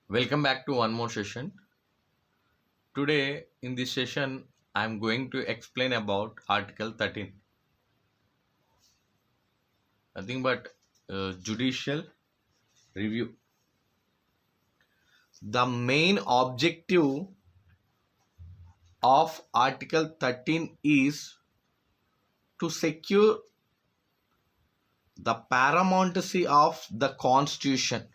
Welcome back to one more session. Today in this session I am going to explain about Article 13. Nothing but judicial review. The main objective of Article 13 is to secure the paramountcy of the Constitution,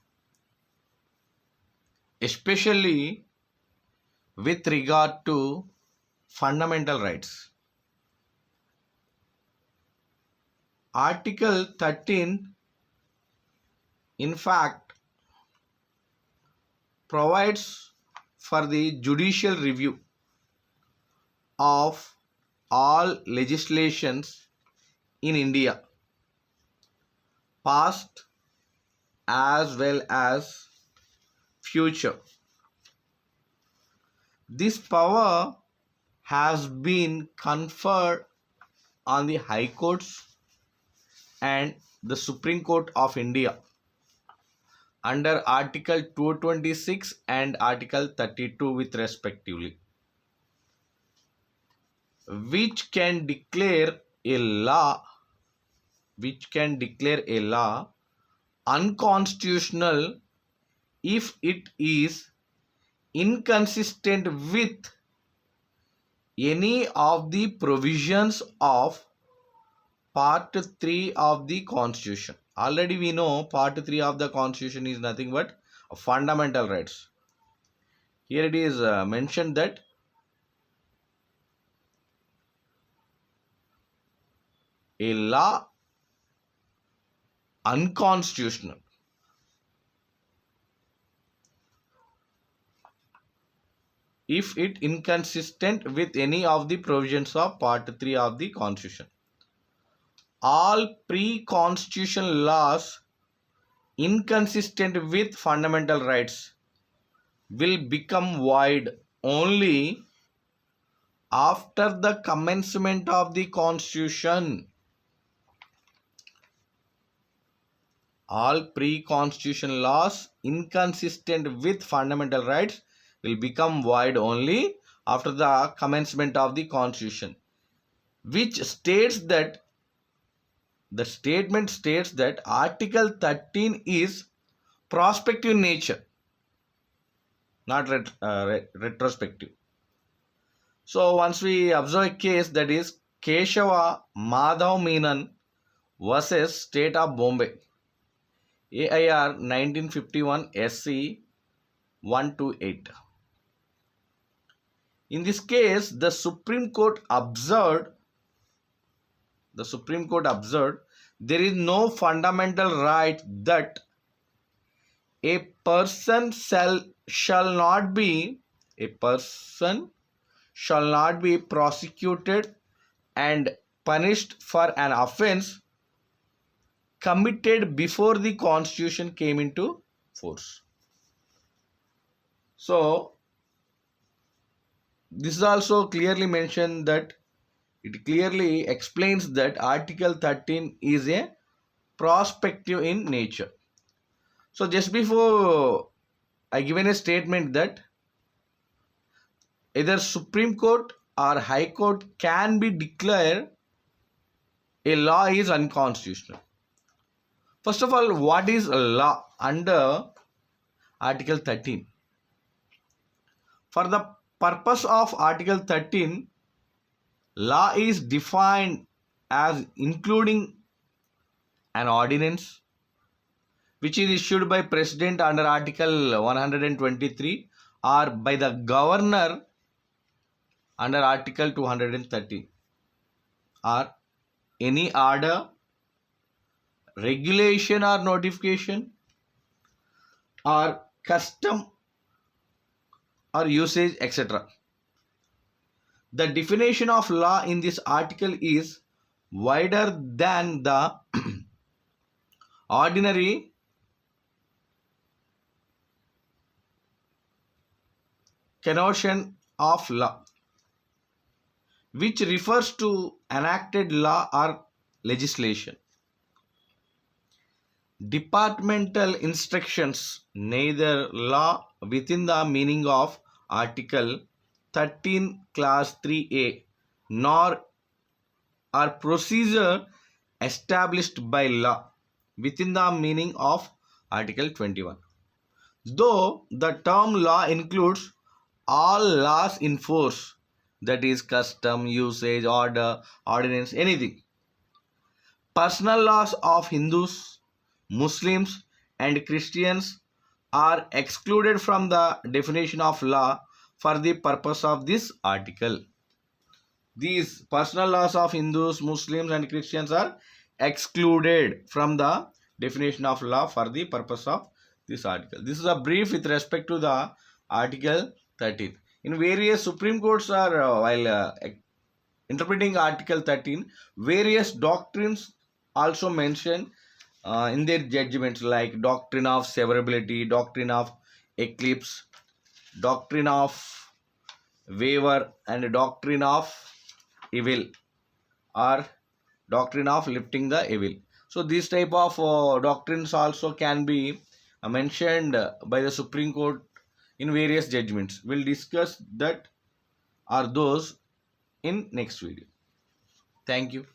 especially with regard to fundamental rights. Article 13 in fact provides for the judicial review of all legislations in India, past as well as future. This power has been conferred on the High Courts and the Supreme Court of India under Article 226 and Article 32 with respectively, which can declare a law unconstitutional if it is inconsistent with any of the provisions of Part 3 of the Constitution. Already we know Part 3 of the Constitution is nothing but fundamental rights. Here it is mentioned that a law unconstitutional if it inconsistent with any of the provisions of Part 3 of the Constitution. All pre-constitutional laws inconsistent with fundamental rights will become void only after the commencement of the Constitution. All pre-constitutional laws inconsistent with fundamental rights will become void only after the commencement of the Constitution, which states that the statement states that Article 13 is prospective in nature, not retrospective. So once we observe a case, that is Keshava Madhav Menon versus State of Bombay, AIR 1951 SC 128. In this case, the Supreme Court observed there is no fundamental right that a person shall not be prosecuted and punished for an offense committed before the Constitution came into force. So this is also clearly mentioned that it clearly explains that Article 13 is a prospective in nature. So just before I given a statement that either Supreme Court or High Court can be declared a law is unconstitutional. First of all, what is a law under Article 13? For the purpose of Article 13, law is defined as including an ordinance which is issued by President under Article 123 or by the Governor under Article 213, or any order, regulation or notification, or custom or usage, etc. The definition of law in this article is wider than the ordinary connotation of law, which refers to enacted law or legislation. departmental instructions, neither law within the meaning of Article 13 Clause 3A nor are procedure established by law within the meaning of Article 21. Though the term law includes all laws in force, that is custom, usage, order, ordinance, anything. Personal laws of Hindus, Muslims, and Christians are excluded from the definition of law for the purpose of this article. These personal laws of Hindus, Muslims, and Christians are excluded from the definition of law for the purpose of this article. This is a brief with respect to the Article 13. In various Supreme Courts are while interpreting Article 13, various doctrines also mentioned in their judgments, like doctrine of severability, doctrine of eclipse, doctrine of waiver, and doctrine of evil, or doctrine of lifting the evil. So these type of doctrines also can be mentioned by the Supreme Court in various judgments. We'll discuss that or those in next video. Thank you.